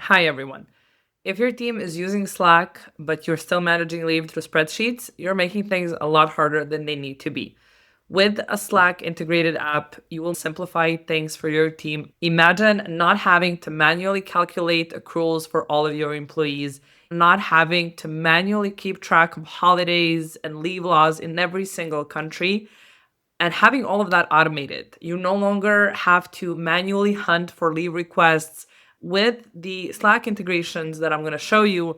Hi, everyone. If your team is using Slack, but you're still managing leave through spreadsheets, you're making things a lot harder than they need to be. With a Slack integrated app, you will simplify things for your team. Imagine not having to manually calculate accruals for all of your employees, not having to manually keep track of holidays and leave laws in every single country, and having all of that automated. You no longer have to manually hunt for leave requests. With the Slack integrations that I'm going to show you,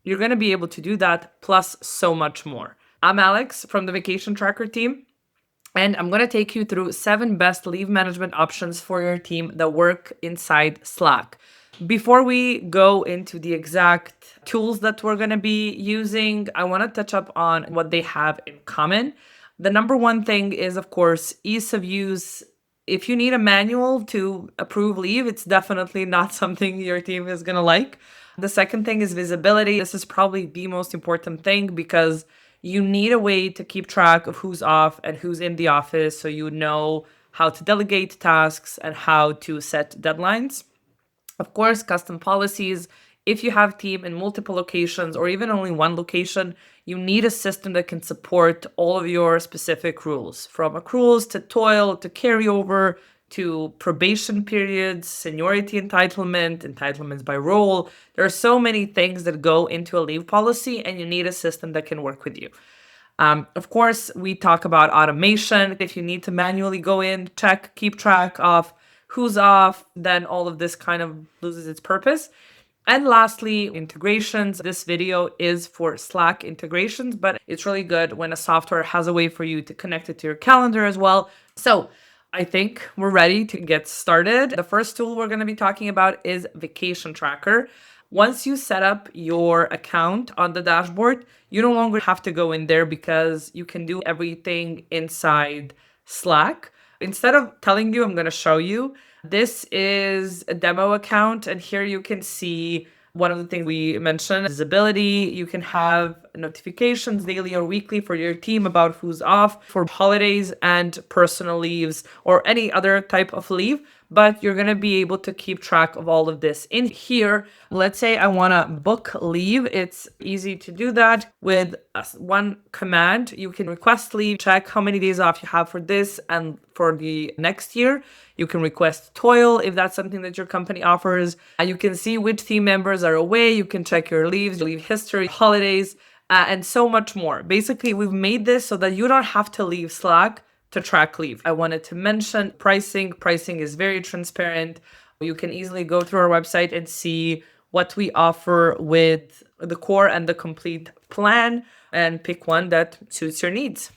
you're going to be able to do that plus so much more. I'm Alex from the Vacation Tracker team, and I'm going to take you through 7 best leave management options for your team that work inside Slack. Before we go into the exact tools that we're going to be using, I want to touch up on what they have in common. The number one thing is, of course, ease of use. If you need a manual to approve leave, it's definitely not something your team is going to like. The second thing is visibility. This is probably the most important thing because you need a way to keep track of who's off and who's in the office so you know how to delegate tasks and how to set deadlines. Of course, custom policies. If you have team in multiple locations or even only one location, you need a system that can support all of your specific rules, from accruals to toil to carryover to probation periods, seniority entitlement, entitlements by role. There are so many things that go into a leave policy, and you need a system that can work with you. Of course, we talk about automation. If you need to manually go in, check, keep track of who's off, then all of this kind of loses its purpose. And lastly, integrations. This video is for Slack integrations, but it's really good when a software has a way for you to connect it to your calendar as well. So I think we're ready to get started. The first tool we're going to be talking about is Vacation Tracker. Once you set up your account on the dashboard, you no longer have to go in there because you can do everything inside Slack. Instead of telling you, I'm going to show you. This is a demo account, and here you can see one of the things we mentioned, visibility. You can have notifications daily or weekly for your team about who's off for holidays and personal leaves or any other type of leave. But you're going to be able to keep track of all of this in here. Let's say I want to book leave. It's easy to do that with one command. You can request leave, check how many days off you have for this and for the next year. You can request toil if that's something that your company offers. And you can see which team members are away. You can check your leaves, your leave history, holidays, and so much more. Basically, we've made this so that you don't have to leave Slack to track leave. I wanted to mention pricing. Pricing is very transparent. You can easily go through our website and see what we offer with the core and the complete plan and pick one that suits your needs.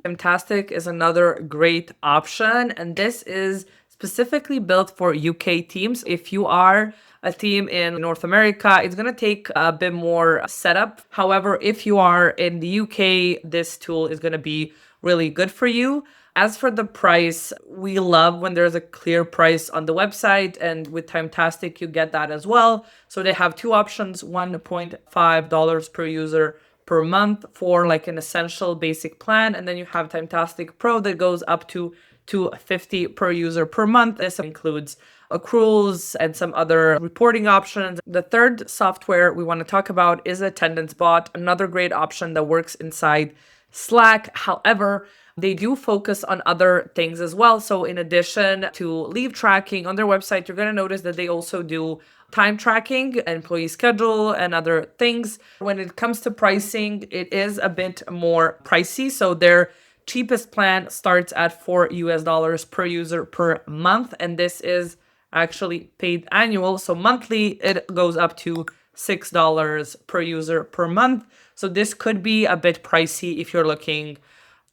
Timetastic is another great option, and this is specifically built for UK teams. If you are a team in North America, it's going to take a bit more setup. However, if you are in the UK, this tool is going to be really good for you. As for the price, we love when there's a clear price on the website, and with Timetastic, you get that as well. So they have 2 options, $1.5 per user per month for like an essential basic plan, and then you have Timetastic Pro that goes up to $250 per user per month. This includes accruals and some other reporting options. The third software we want to talk about is AttendanceBot, another great option that works inside Slack. However, they do focus on other things as well. So in addition to leave tracking on their website, you're going to notice that they also do time tracking, employee schedule, and other things. When it comes to pricing, it is a bit more pricey. So their cheapest plan starts at $4 per user per month. And this is actually paid annual. So monthly, it goes up to $6 per user per month. So this could be a bit pricey if you're looking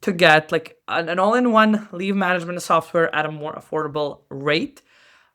to get like an all-in-one leave management software at a more affordable rate.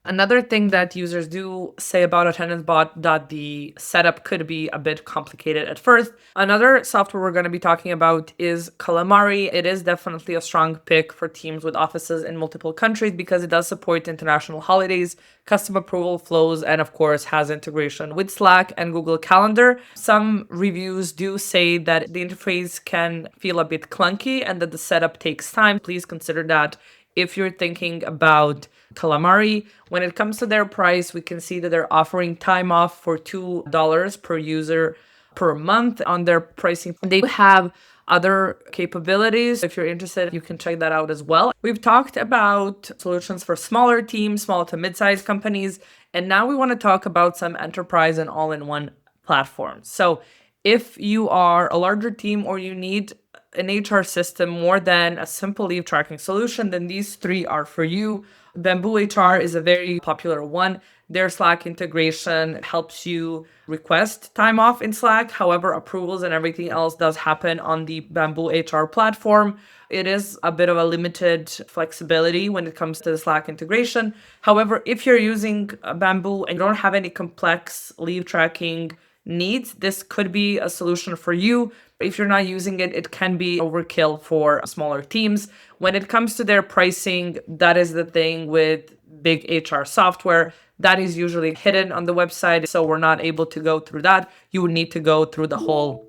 Another thing that users do say about AttendanceBot that the setup could be a bit complicated at first. Another software we're going to be talking about is Calamari. It is definitely a strong pick for teams with offices in multiple countries because it does support international holidays, custom approval flows, and of course has integration with Slack and Google Calendar. Some reviews do say that the interface can feel a bit clunky and that the setup takes time. Please consider that If you're thinking about Calamari, when it comes to their price, we can see that they're offering time off for $2 per user per month on their pricing. They have other capabilities. If you're interested, you can check that out as well. We've talked about solutions for smaller teams, small to mid-sized companies, and now we want to talk about some enterprise and all-in-one platforms. So if you are a larger team or you need an HR system more than a simple leave tracking solution, then these three are for you. BambooHR is a very popular one. Their Slack integration helps you request time off in Slack. However, approvals and everything else does happen on the BambooHR platform. It is a bit of a limited flexibility when it comes to the Slack integration. However, if you're using Bamboo and you don't have any complex leave tracking needs, this could be a solution for you. If you're not using it, it can be overkill for smaller teams. When it comes to their pricing, that is the thing with big HR software. That is usually hidden on the website, so we're not able to go through that. You would need to go through the whole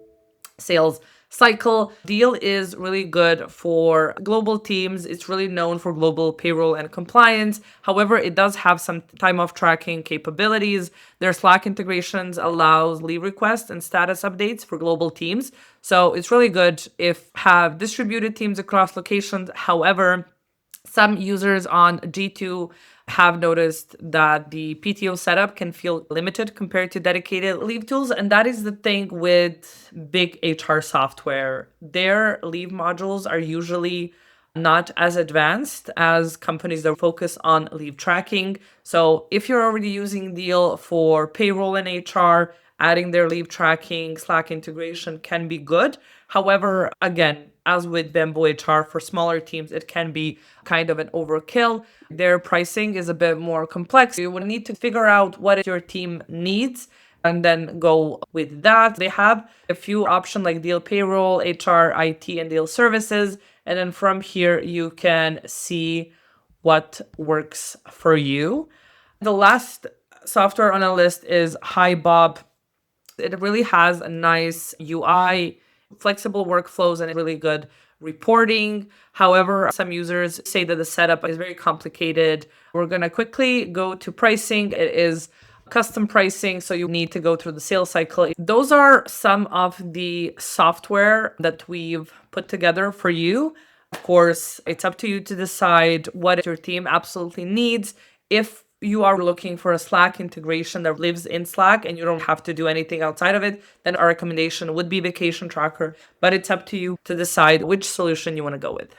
sales cycle. Deel is really good for global teams. It's really known for global payroll and compliance. However, it does have some time off tracking capabilities. Their Slack integrations allows leave requests and status updates for global teams. So it's really good if have distributed teams across locations. However, some users on G2 have noticed that the PTO setup can feel limited compared to dedicated leave tools. And that is the thing with big HR software. Their leave modules are usually not as advanced as companies that focus on leave tracking. So if you're already using Deel for payroll and HR, adding their leave tracking, Slack integration can be good. However, again, as with BambooHR, for smaller teams, it can be kind of an overkill. Their pricing is a bit more complex. You will need to figure out what your team needs and then go with that. They have a few options like Deel Payroll, HR, IT, and Deel Services. And then from here, you can see what works for you. The last software on our list is HiBob. It really has a nice UI, flexible workflows, and really good reporting. However, some users say that the setup is very complicated. We're going to quickly go to pricing. It is custom pricing, so you need to go through the sales cycle. Those are some of the software that we've put together for you. Of course, it's up to you to decide what your team absolutely needs. If you are looking for a Slack integration that lives in Slack and you don't have to do anything outside of it, then our recommendation would be Vacation Tracker. But it's up to you to decide which solution you want to go with.